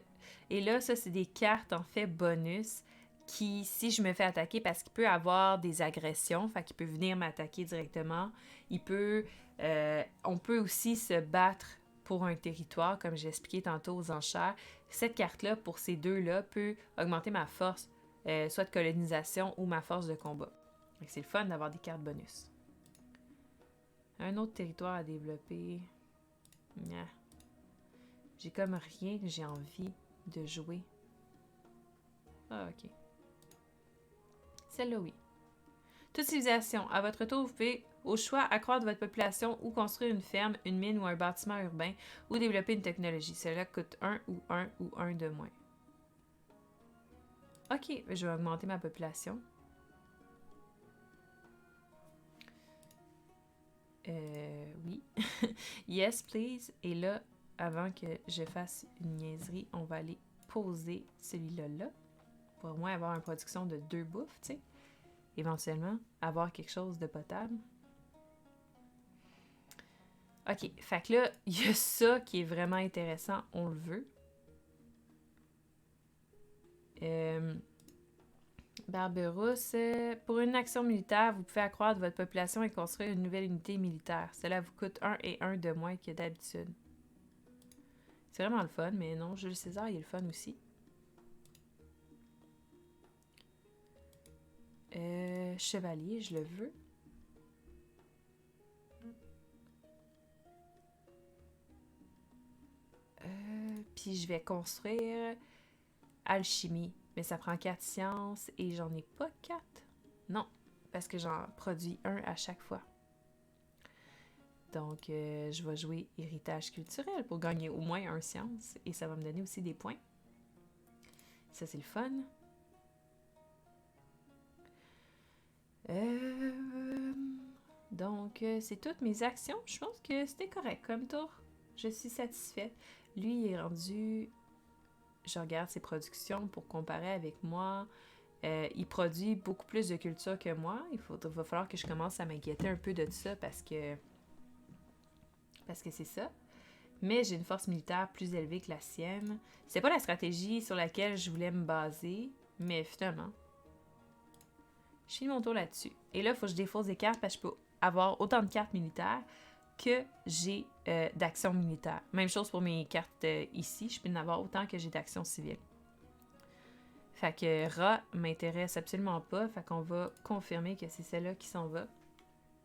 Et là, ça, c'est des cartes, en fait, bonus, qui, si je me fais attaquer, parce qu'il peut avoir des agressions, fait qu'il peut venir m'attaquer directement, on peut aussi se battre pour un territoire, comme j'ai expliqué tantôt aux enchères. Cette carte-là, pour ces deux-là, peut augmenter ma force, soit de colonisation ou ma force de combat. Donc, c'est le fun d'avoir des cartes bonus. Un autre territoire à développer. Nya. J'ai comme rien que j'ai envie de jouer. Ah, ok. Celle-là, oui. Toute civilisation. À votre tour, vous pouvez, au choix, accroître votre population ou construire une ferme, une mine ou un bâtiment urbain ou développer une technologie. Celle-là coûte 1 ou 1 de moins. Ok, je vais augmenter ma population. Oui. Yes, please. Et là, avant que je fasse une niaiserie, on va aller poser celui-là là. Pour au moins avoir une production de 2 bouffes, tu sais. Éventuellement, avoir quelque chose de potable. Ok, fait que là, il y a ça qui est vraiment intéressant, on le veut. Barberousse, pour une action militaire, vous pouvez accroître votre population et construire une nouvelle unité militaire. Cela vous coûte 1 et 1 de moins que d'habitude. C'est vraiment le fun, mais non, Jules César, il est le fun aussi. Chevalier, je le veux. Puis je vais construire alchimie. Mais ça prend 4 sciences et j'en ai pas 4. Non, parce que j'en produis 1 à chaque fois. Donc, je vais jouer héritage culturel pour gagner au moins 1 science. Et ça va me donner aussi des points. Ça, c'est le fun. Donc, c'est toutes mes actions. Je pense que c'était correct comme tour. Je suis satisfaite. Lui, il est rendu... Je regarde ses productions pour comparer avec moi. Il produit beaucoup plus de culture que moi. Va falloir que je commence à m'inquiéter un peu de ça parce que c'est ça. Mais j'ai une force militaire plus élevée que la sienne. C'est pas la stratégie sur laquelle je voulais me baser, mais finalement, je finis mon tour là-dessus. Et là, il faut que je défausse des cartes parce que je peux avoir autant de cartes militaires que j'ai d'actions militaires. Même chose pour mes cartes ici. Je peux en avoir autant que j'ai d'actions civiles. Fait que Ra m'intéresse absolument pas. Fait qu'on va confirmer que c'est celle-là qui s'en va.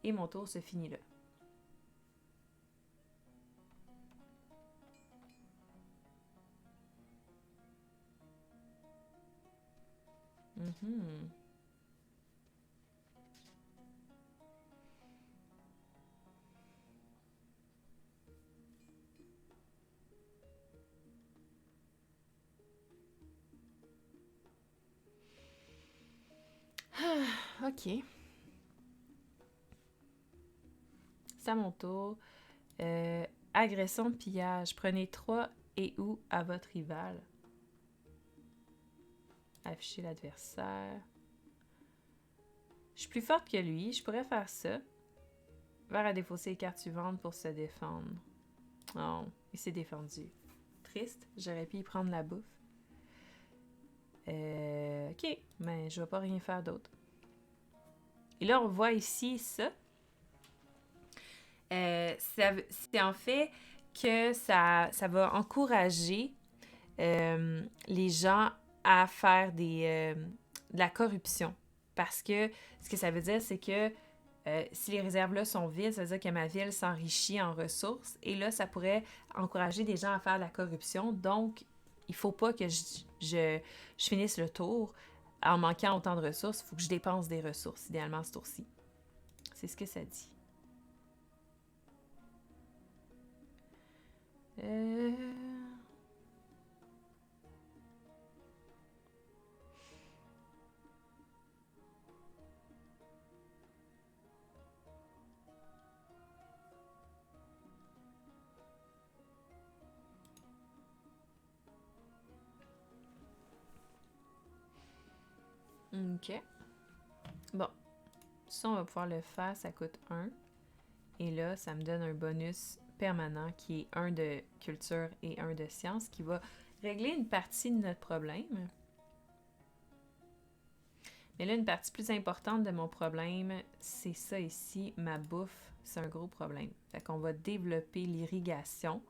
Et mon tour se finit là. Mm-hmm. Ok. C'est à mon tour. Agression, pillage. Prenez 3 et ou à votre rival. Afficher l'adversaire. Je suis plus forte que lui. Je pourrais faire ça. Vers à défausser les cartes suivantes pour se défendre. Oh, il s'est défendu. Triste. J'aurais pu y prendre la bouffe. Ok. Mais je vais pas rien faire d'autre. Et là, on voit ici ça. C'est en fait que ça va encourager les gens à faire de la corruption. Parce que ce que ça veut dire, c'est que si les réserves-là sont vides, ça veut dire que ma ville s'enrichit en ressources. Et là, ça pourrait encourager des gens à faire de la corruption. Donc, il ne faut pas que je finisse le tour en manquant autant de ressources, il faut que je dépense des ressources, idéalement ce tour-ci. C'est ce que ça dit. OK. Bon. Ça, on va pouvoir le faire. Ça coûte 1. Et là, ça me donne un bonus permanent qui est 1 de culture et 1 de science qui va régler une partie de notre problème. Mais là, une partie plus importante de mon problème, c'est ça ici, ma bouffe, c'est un gros problème. Fait qu'on va développer l'irrigation,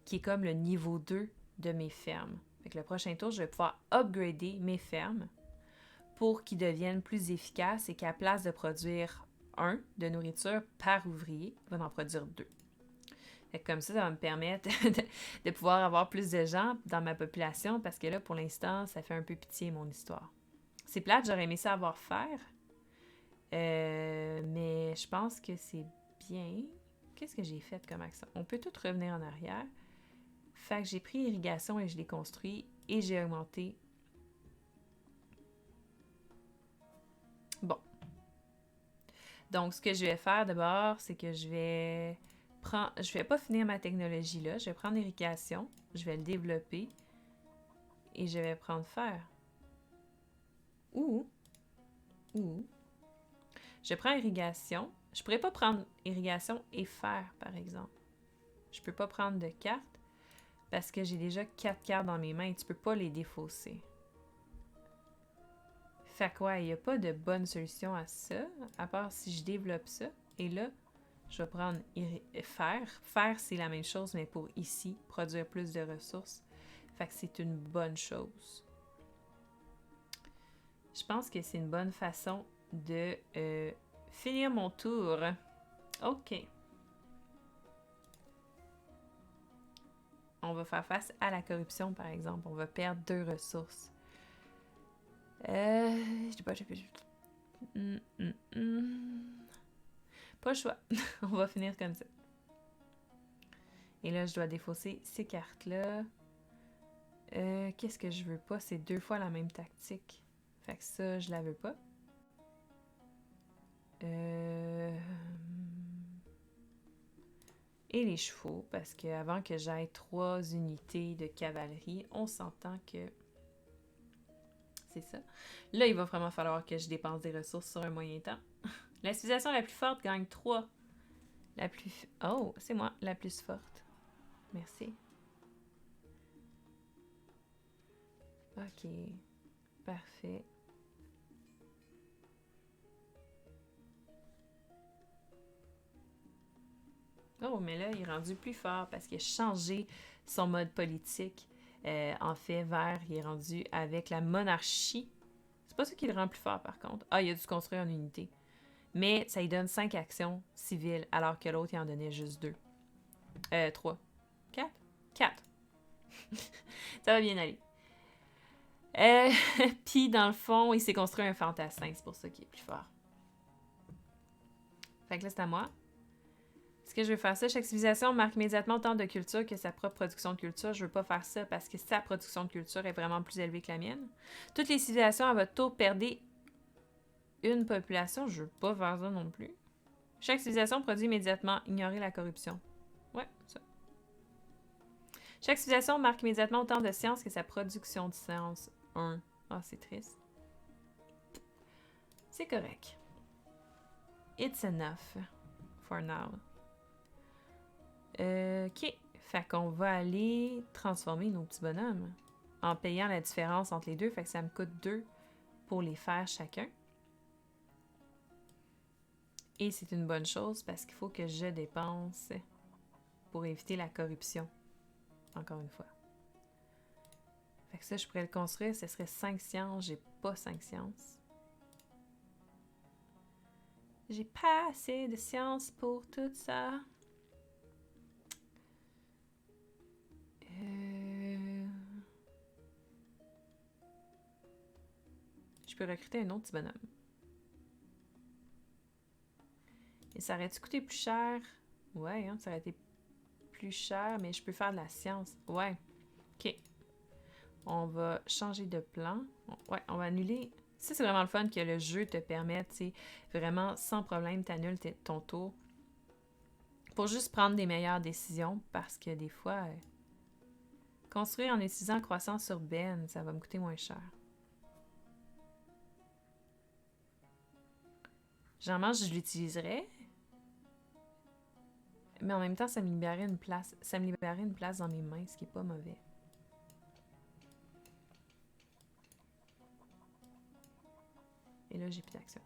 qui est comme le niveau 2 de mes fermes. Fait que le prochain tour, je vais pouvoir upgrader mes fermes pour qu'ils deviennent plus efficaces et qu'à place de produire 1 de nourriture par ouvrier, il va en produire 2. Fait que comme ça va me permettre de pouvoir avoir plus de gens dans ma population parce que là, pour l'instant, ça fait un peu pitié mon histoire. C'est plate, j'aurais aimé savoir faire. Mais je pense que c'est bien. Qu'est-ce que j'ai fait comme action? On peut tout revenir en arrière. Fait que j'ai pris irrigation et je l'ai construit et j'ai augmenté. Bon. Donc, ce que je vais faire d'abord, c'est que je vais pas finir ma technologie là. Je vais prendre irrigation, je vais le développer et je vais prendre fer. Ou, je prends irrigation. Je pourrais pas prendre irrigation et fer, par exemple. Je peux pas prendre de cartes parce que j'ai déjà 4 cartes dans mes mains et tu peux pas les défausser. Fait que ouais, il n'y a pas de bonne solution à ça, à part si je développe ça. Et là, je vais prendre fer. Fer, c'est la même chose, mais pour ici, produire plus de ressources. Fait que c'est une bonne chose. Je pense que c'est une bonne façon de finir mon tour. OK. On va faire face à la corruption, par exemple. On va perdre 2 ressources. Je sais pas, Pas le choix. On va finir comme ça. Et là, je dois défausser ces cartes-là. Qu'est-ce que je veux pas? C'est 2 fois la même tactique. Fait que ça, je la veux pas. Et les chevaux, parce qu'avant que j'aille 3 unités de cavalerie, on s'entend que c'est ça. Là, il va vraiment falloir que je dépense des ressources sur un moyen temps. La civilisation la plus forte gagne 3. La plus... Oh, c'est moi, la plus forte. Merci. OK. Parfait. Oh, mais là, il est rendu plus fort parce qu'il a changé son mode politique. En fait, vert, il est rendu avec la monarchie. C'est pas ça qui le rend plus fort, par contre. Ah, il a dû se construire en unité. Mais ça lui donne 5 actions civiles, alors que l'autre, il en donnait juste 2. 3. 4? 4. Ça va bien aller. Puis, dans le fond, il s'est construit un fantassin. C'est pour ça qu'il est plus fort. Fait que là, c'est à moi. Est-ce que je veux faire ça? Chaque civilisation marque immédiatement autant de culture que sa propre production de culture. Je veux pas faire ça parce que sa production de culture est vraiment plus élevée que la mienne. Toutes les civilisations à votre tour perdez une population. Je veux pas faire ça non plus. Chaque civilisation produit immédiatement. Ignorez la corruption. Ouais, ça. Chaque civilisation marque immédiatement autant de science que sa production de science. 1. Ah, c'est triste. C'est correct. It's enough for now. OK. Fait qu'on va aller transformer nos petits bonhommes en payant la différence entre les deux. Fait que ça me coûte 2 pour les faire chacun. Et c'est une bonne chose parce qu'il faut que je dépense pour éviter la corruption. Encore une fois. Fait que ça, je pourrais le construire. Ce serait 5 sciences. J'ai pas 5 sciences. J'ai pas assez de sciences pour tout ça. Je peux recruter un autre petit bonhomme. Et ça aurait-tu coûté plus cher? Ouais, hein, ça aurait été plus cher, mais je peux faire de la science. Ouais. OK. On va changer de plan. Ouais, on va annuler. Ça, c'est vraiment le fun que le jeu te permette, tu sais, vraiment, sans problème, t'annules ton tour pour juste prendre des meilleures décisions parce que des fois, construire en utilisant croissance urbaine, ça va me coûter moins cher. Généralement, je l'utiliserais, mais en même temps, ça me libérait une place. Ça me libérait une place dans mes mains, ce qui est pas mauvais. Et là, j'ai plus d'action.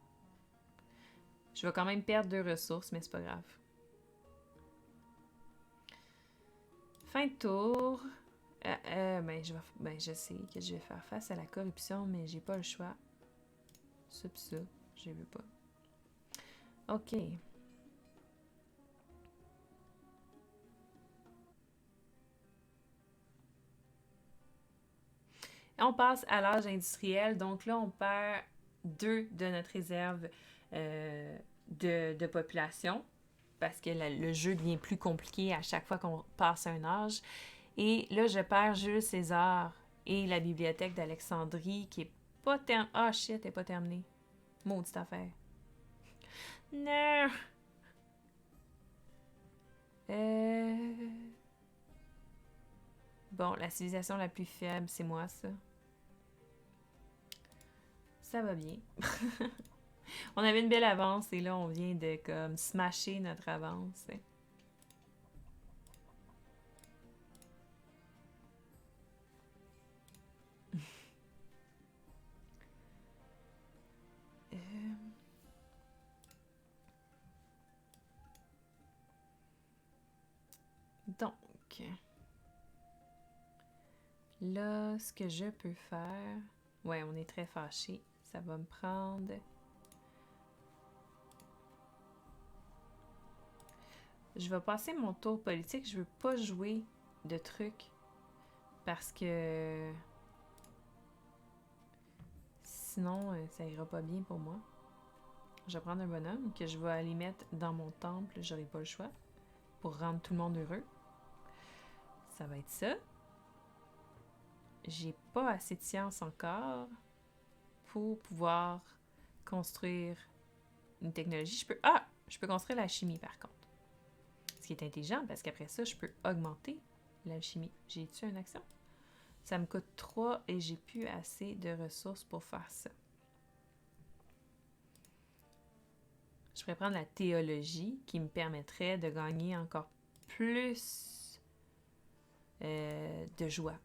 Je vais quand même perdre 2 ressources, mais c'est pas grave. Fin de tour. Je sais que je vais faire face à la corruption, mais j'ai pas le choix. Ça pis ça, je veux pas. OK. On passe à l'âge industriel. Donc là, on perd 2 de notre réserve de population parce que le jeu devient plus compliqué à chaque fois qu'on passe un âge. Et là, je perds Jules César et la bibliothèque d'Alexandrie qui est pas terminée. Ah, shit, elle est pas terminée. Maudite affaire. Non! Bon, la civilisation la plus faible, c'est moi, ça. Ça va bien. On avait une belle avance et là, on vient de comme smasher notre avance. Donc, là, ce que je peux faire... Ouais, on est très fâchés. Ça va me prendre... Je vais passer mon tour politique. Je veux pas jouer de trucs parce que... Sinon, ça ira pas bien pour moi. Je vais prendre un bonhomme que je vais aller mettre dans mon temple. J'aurai pas le choix pour rendre tout le monde heureux. Ça va être ça. J'ai pas assez de science encore pour pouvoir construire une technologie. Je peux construire la chimie par contre. Ce qui est intelligent parce qu'après ça, je peux augmenter l'alchimie. J'ai-tu une action? Ça me coûte 3 et j'ai plus assez de ressources pour faire ça. Je pourrais prendre la théologie qui me permettrait de gagner encore plus de joie.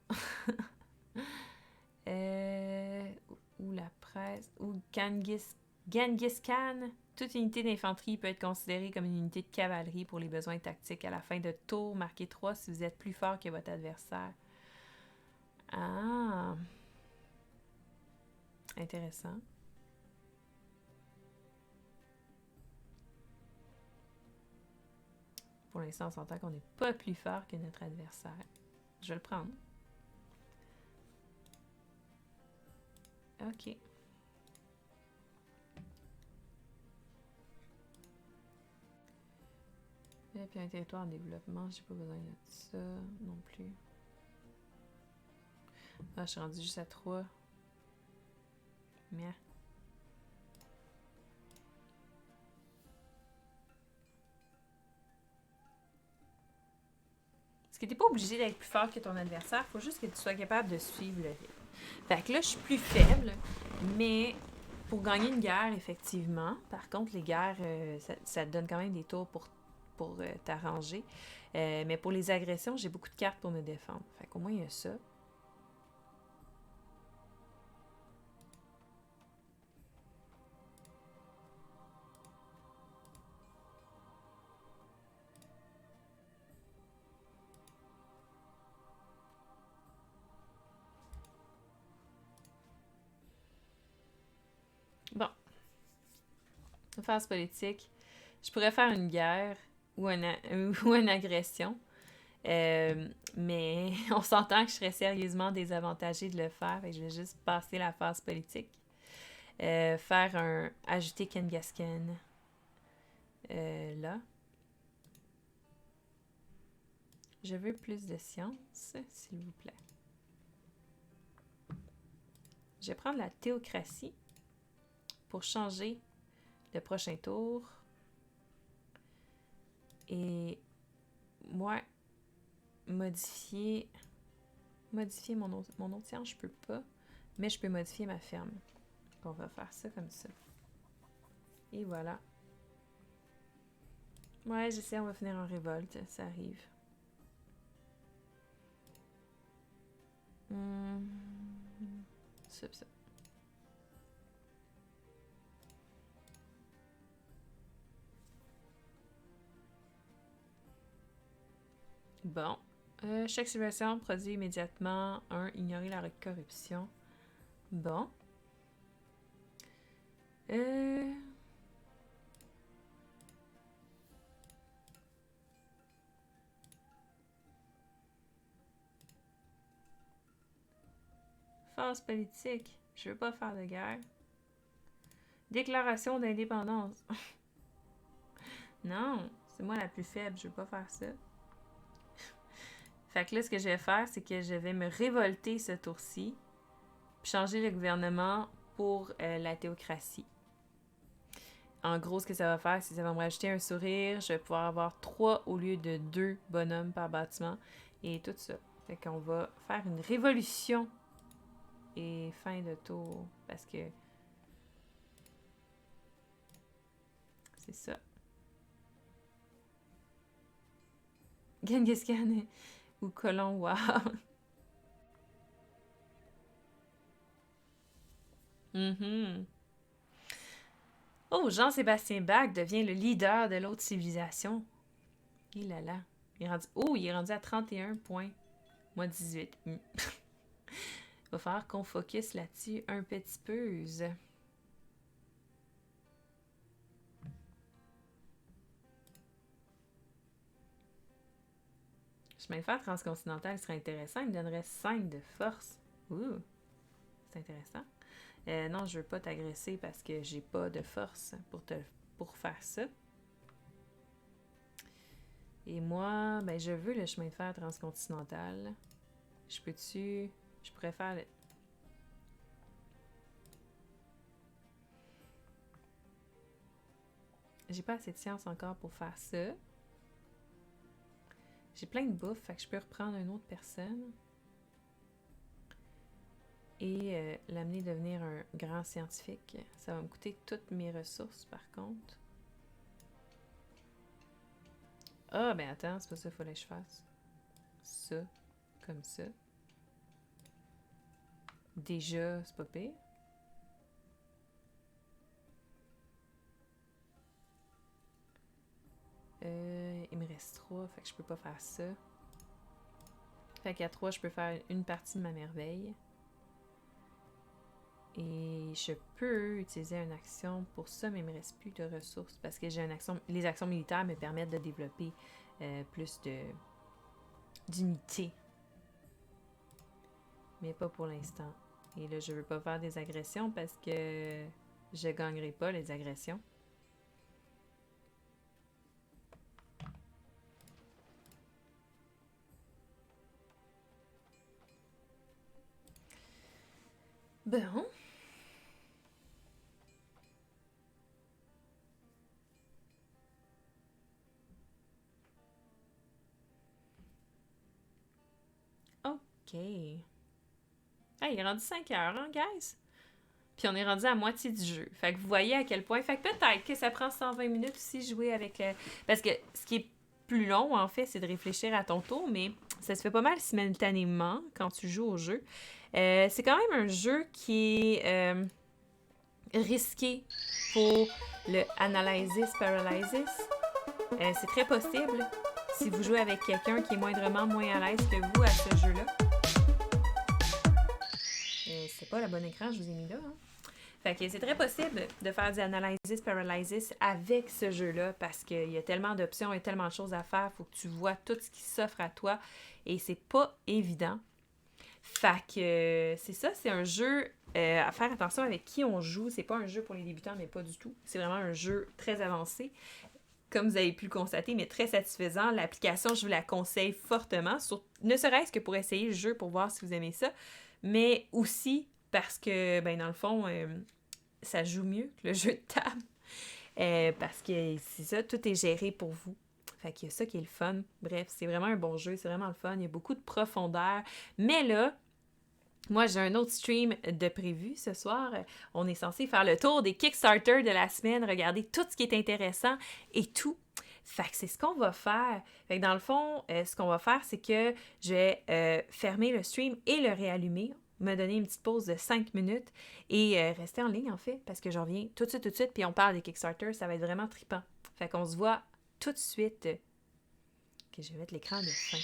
Ou la presse, ou Genghis Khan. Toute unité d'infanterie peut être considérée comme une unité de cavalerie pour les besoins tactiques. À la fin de tour, marquez 3 si vous êtes plus fort que votre adversaire. Ah! Intéressant. Pour l'instant, on s'entend qu'on n'est pas plus fort que notre adversaire. Je vais le prendre. OK. Et puis un territoire en développement, j'ai pas besoin de ça non plus. Ah, je suis rendue juste à 3. Mais... Parce que t'es pas obligé d'être plus fort que ton adversaire, faut juste que tu sois capable de suivre le rythme. Fait que là, je suis plus faible, mais pour gagner une guerre, effectivement, par contre, les guerres, ça te donne quand même des tours pour t'arranger. Mais pour les agressions, j'ai beaucoup de cartes pour me défendre. Fait qu'au moins, il y a ça. Bon. Phase politique. Je pourrais faire une guerre ou une agression. Mais on s'entend que je serais sérieusement désavantagée de le faire. Fait que je vais juste passer la phase politique. faire un... Ajouter Kangaskhan. Là. Je veux plus de science, s'il vous plaît. Je vais prendre la théocratie pour changer le prochain tour. Et moi, modifier mon autre science, je peux pas. Mais je peux modifier ma ferme. On va faire ça comme ça. Et voilà. Ouais, je sais, on va finir en révolte. Ça arrive. Ça. Bon. Chaque civilisation produit immédiatement ignorer la corruption. Bon. Force politique. Je veux pas faire de guerre. Déclaration d'indépendance. Non, c'est moi la plus faible. Je veux pas faire ça. Fait que là, ce que je vais faire, c'est que je vais me révolter ce tour-ci, puis changer le gouvernement pour la théocratie. En gros, ce que ça va faire, c'est que ça va me rajouter un sourire. Je vais pouvoir avoir 3 au lieu de 2 bonhommes par bâtiment. Et tout ça. Fait qu'on va faire une révolution. Et fin de tour. Parce que... c'est ça. Genghis Khan ou colon, wow. Oh, Jean-Sébastien Bach devient le leader de l'autre civilisation. Il est là. Il est rendu à 31 points. Moi, 18. Il va falloir qu'on focus là-dessus un petit peu. Chemin de fer transcontinental serait intéressant. Il me donnerait 5 de force. Ouh, c'est intéressant. Non, je veux pas t'agresser parce que j'ai pas de force pour faire ça. Et moi, ben je veux le chemin de fer transcontinental. Je pourrais faire le... J'ai pas assez de science encore pour faire ça. J'ai plein de bouffe, fait que je peux reprendre une autre personne. Et l'amener devenir un grand scientifique. Ça va me coûter toutes mes ressources, par contre. Ah, ben attends, c'est pas ça qu'il fallait que je fasse. Ça, comme ça. Déjà, c'est pas pire. Il me reste 3, fait que je peux pas faire ça. Fait qu'à 3, je peux faire une partie de ma merveille. Et je peux utiliser une action pour ça, mais il me reste plus de ressources parce que j'ai une action. Les actions militaires me permettent de développer plus d'unités. Mais pas pour l'instant. Et là, je veux pas faire des agressions parce que je gagnerai pas les agressions. Bon. OK. Hey, il est rendu 5 heures, hein, guys? Puis on est rendu à moitié du jeu. Fait que vous voyez à quel point... Fait que peut-être que ça prend 120 minutes aussi jouer avec... Parce que ce qui est plus long, en fait, c'est de réfléchir à ton tour, mais ça se fait pas mal simultanément quand tu joues au jeu. C'est quand même un jeu qui est risqué pour le Analysis Paralysis. C'est très possible si vous jouez avec quelqu'un qui est moindrement moins à l'aise que vous à ce jeu-là. C'est pas le bon écran, je vous ai mis là. Hein? Fait que c'est très possible de faire du Analysis Paralysis avec ce jeu-là parce qu'il y a tellement d'options et tellement de choses à faire. Il faut que tu vois tout ce qui s'offre à toi et c'est pas évident. Fait que c'est ça, c'est un jeu à faire attention avec qui on joue. C'est pas un jeu pour les débutants, mais pas du tout. C'est vraiment un jeu très avancé, comme vous avez pu le constater, mais très satisfaisant. L'application, je vous la conseille fortement, ne serait-ce que pour essayer le jeu, pour voir si vous aimez ça, mais aussi parce que, ben dans le fond, ça joue mieux que le jeu de table. Parce que c'est ça, tout est géré pour vous. Fait qu'il y a ça qui est le fun. Bref, c'est vraiment un bon jeu, c'est vraiment le fun. Il y a beaucoup de profondeur. Mais là, moi, j'ai un autre stream de prévu ce soir. On est censé faire le tour des Kickstarter de la semaine, regarder tout ce qui est intéressant et tout. Fait que c'est ce qu'on va faire. Fait que dans le fond, ce qu'on va faire, c'est que je vais fermer le stream et le réallumer, me donner une petite pause de 5 minutes et rester en ligne, en fait, parce que je reviens tout de suite, puis on parle des Kickstarter. Ça va être vraiment trippant. Fait qu'on se voit tout de suite. Que je vais mettre l'écran de fin.